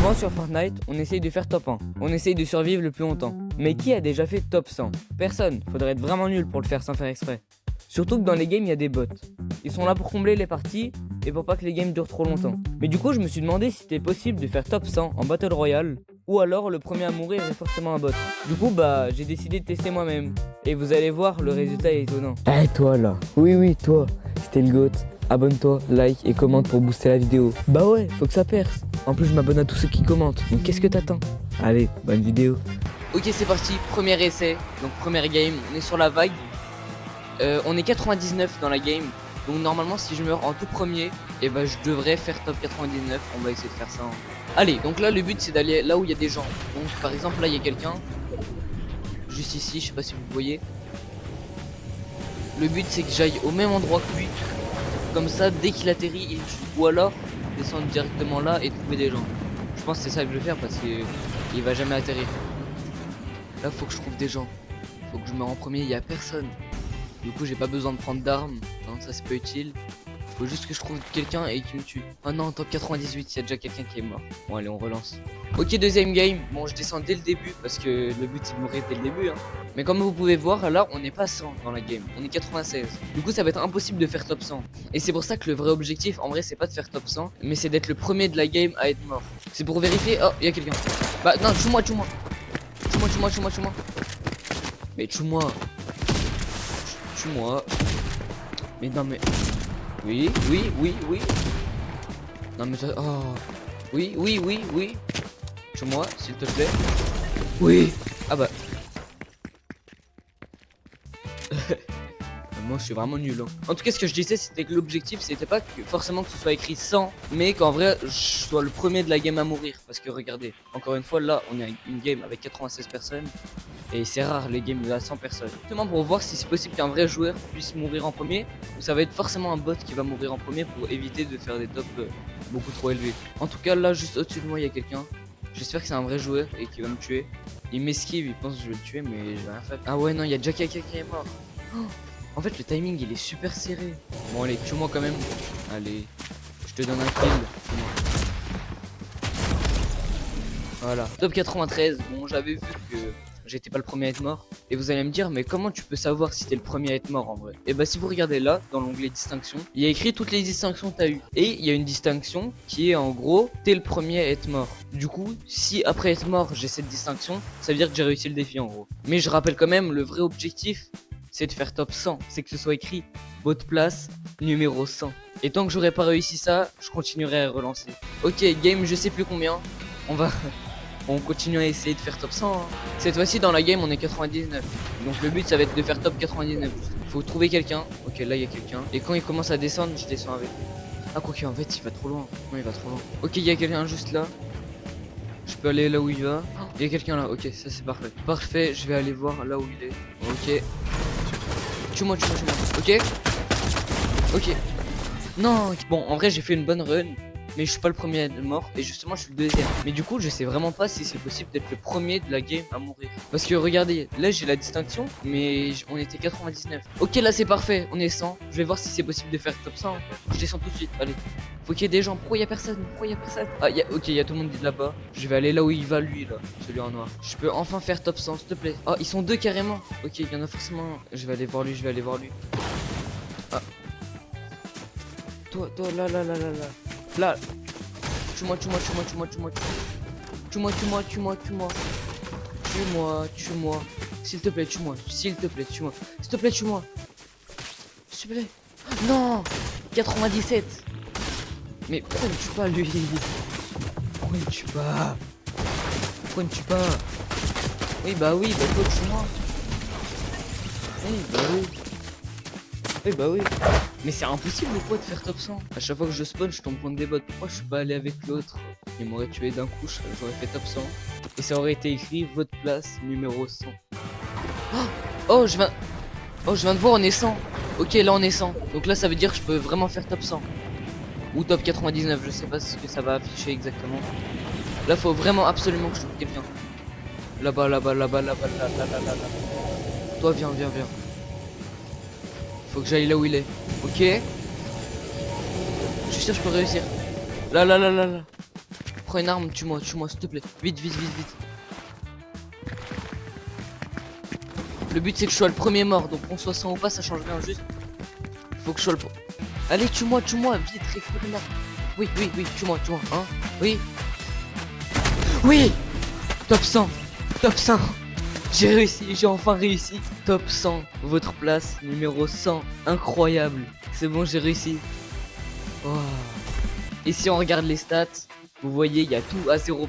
Souvent sur Fortnite, on essaye de faire top 1. On essaye de survivre le plus longtemps. Mais qui a déjà fait top 100? Personne. Faudrait être vraiment nul pour le faire sans faire exprès. Surtout que dans les games, il y a des bots. Ils sont là pour combler les parties et pour pas que les games durent trop longtemps. Mais du coup, je me suis demandé si c'était possible de faire top 100 en Battle Royale ou alors le premier à mourir est forcément un bot. Du coup, j'ai décidé de tester moi-même. Et vous allez voir, le résultat est étonnant. Eh toi là. Oui, toi. C'était le GOAT. Abonne-toi, like et commente pour booster la vidéo. Bah ouais, faut que ça perce. En plus, je m'abonne à tous ceux qui commentent. Donc qu'est-ce que t'attends? Allez, bonne vidéo. Ok, c'est parti, premier essai, donc première game, on est sur la vague. On est 99 dans la game, donc normalement si je meurs en tout premier, et je devrais faire top 99, on va essayer de faire ça. Allez, donc là le but c'est d'aller là où il y a des gens. Donc par exemple là il y a quelqu'un, juste ici, je sais pas si vous voyez. Le but c'est que j'aille au même endroit que lui, comme ça dès qu'il atterrit, il tue. Ou alors descendre directement là et trouver des gens. Je pense que c'est ça que je vais faire parce qu'il va jamais atterrir. Là faut que je trouve des gens. Faut que je me rends en premier, il y a personne. Du coup j'ai pas besoin de prendre d'armes, non, ça c'est pas utile. Faut juste que je trouve quelqu'un et qu'il me tue. Oh non, top 98, il y a déjà quelqu'un qui est mort. Bon allez, on relance. Ok, deuxième game. Bon, je descends dès le début parce que le but c'est de mourir dès le début hein. Mais comme vous pouvez voir, là on n'est pas 100 dans la game, on est 96. Du coup ça va être impossible de faire top 100. Et c'est pour ça que le vrai objectif en vrai c'est pas de faire top 100, mais c'est d'être le premier de la game à être mort. C'est pour vérifier. Oh, il y a quelqu'un. Bah non, tue-moi. Tue-moi. Mais tue-moi. Tue-moi. Mais non mais... Oui. Non mais ça... Oh. Oui. Tue-moi, s'il te plaît. Oui. Ah bah... Moi je suis vraiment nul hein. En tout cas ce que je disais c'était que l'objectif c'était pas que forcément que ce soit écrit 100, mais qu'en vrai je sois le premier de la game à mourir. Parce que regardez, encore une fois là on est une game avec 96 personnes. Et c'est rare les games de 100 personnes. Justement pour voir si c'est possible qu'un vrai joueur puisse mourir en premier, ou ça va être forcément un bot qui va mourir en premier pour éviter de faire des tops beaucoup trop élevés. En tout cas là juste au-dessus de moi il y a quelqu'un. J'espère que c'est un vrai joueur et qu'il va me tuer. Il m'esquive, il pense que je vais le tuer mais je vais rien faire. Ah ouais non, il y a déjà quelqu'un qui est mort. Oh, en fait le timing il est super serré. Bon allez, tue-moi quand même. Allez, je te donne un kill. Voilà, top 93. Bon, j'avais vu que j'étais pas le premier à être mort. Et vous allez me dire, mais comment tu peux savoir si t'es le premier à être mort en vrai? Et si vous regardez là, dans l'onglet distinction, il y a écrit toutes les distinctions que t'as eu. Et il y a une distinction qui est en gros, t'es le premier à être mort. Du coup, si après être mort, j'ai cette distinction, ça veut dire que j'ai réussi le défi en gros. Mais je rappelle quand même, le vrai objectif, c'est de faire top 100. C'est que ce soit écrit votre place numéro 100. Et tant que j'aurais pas réussi ça, je continuerai à relancer. Ok, game, je sais plus combien. On continue à essayer de faire top 100 hein. Cette fois-ci dans la game on est 99. Donc le but ça va être de faire top 99. Faut trouver quelqu'un. Ok, là il y a quelqu'un. Et quand il commence à descendre, je descends avec. Ah quoique en fait il va trop loin. Non, il va trop loin. Ok, il y a quelqu'un juste là. Je peux aller là où il va. Il y a quelqu'un là. Ok, ça c'est parfait. Parfait, je vais aller voir là où il est. Ok. Tue-moi. Ok. Non. Bon, en vrai j'ai fait une bonne run. Mais je suis pas le premier à être mort et justement je suis le deuxième. Mais du coup je sais vraiment pas si c'est possible d'être le premier de la game à mourir. Parce que regardez, là j'ai la distinction mais on était 99. Ok, là c'est parfait, on est 100. Je vais voir si c'est possible de faire top 100. Je descends tout de suite, allez. Faut qu'il y ait des gens. Pourquoi il y a personne? Ah ok, il y a tout le monde là-bas. Je vais aller là où il va lui là, celui en noir. Je peux enfin faire top 100 s'il te plaît. Ah, ils sont deux carrément. Ok, il y en a forcément un. Je vais aller voir lui. Ah. Toi là. Là, tue-moi. S'il te plaît, tue-moi. S'il te plaît, tue-moi. Non, 97. Mais pourquoi il ne tue pas lui? Pourquoi il ne tue pas? Oui, toi, tue-moi. Oui. Mais c'est impossible ou quoi de faire top 100? À chaque fois que je spawn, je tombe contre des bots. Pourquoi je suis pas allé avec l'autre? Il m'aurait tué d'un coup, j'aurais fait top 100. Et ça aurait été écrit votre place numéro 100. Oh, je viens de voir, on est 100. Ok, là on est 100. Donc là ça veut dire que je peux vraiment faire top 100. Ou top 99, je sais pas ce que ça va afficher exactement. Là faut vraiment absolument que je trouve quelqu'un. Là-bas. Toi viens. Faut que j'aille là où il est. Ok. Je suis sûr que je peux réussir. Là. Prends une arme, tue-moi, s'il te plaît. Vite, vite, vite, vite. Le but c'est que je sois le premier mort, donc qu'on soit 100 ou pas, ça change rien, juste. Faut que je sois le... Allez, tue-moi, vite, récupère une arme. Oui, tue-moi, hein. Oui. Oui. Top 100. Top 100. J'ai réussi, j'ai enfin réussi. Top 100, votre place numéro 100. Incroyable. C'est bon, j'ai réussi. Oh. Et si on regarde les stats, vous voyez, il y a tout à 0%.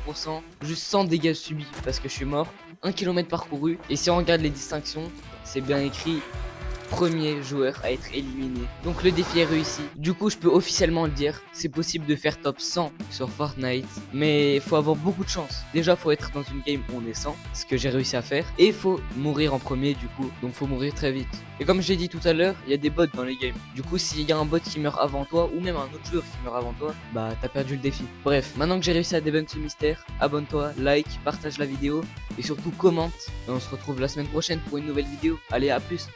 Juste 100 dégâts subis parce que je suis mort. 1 km parcouru. Et si on regarde les distinctions, c'est bien écrit. Premier joueur à être éliminé. Donc le défi est réussi. Du coup je peux officiellement le dire, c'est possible de faire top 100 sur Fortnite. Mais il faut avoir beaucoup de chance. Déjà faut être dans une game où on est 100, ce que j'ai réussi à faire. Et il faut mourir en premier du coup, donc faut mourir très vite. Et comme j'ai dit tout à l'heure, il y a des bots dans les games. Du coup s'il y a un bot qui meurt avant toi, ou même un autre joueur qui meurt avant toi, bah t'as perdu le défi. Bref, maintenant que j'ai réussi à débunk ce mystère, abonne-toi, like, partage la vidéo et surtout commente. Et on se retrouve la semaine prochaine pour une nouvelle vidéo. Allez, à plus.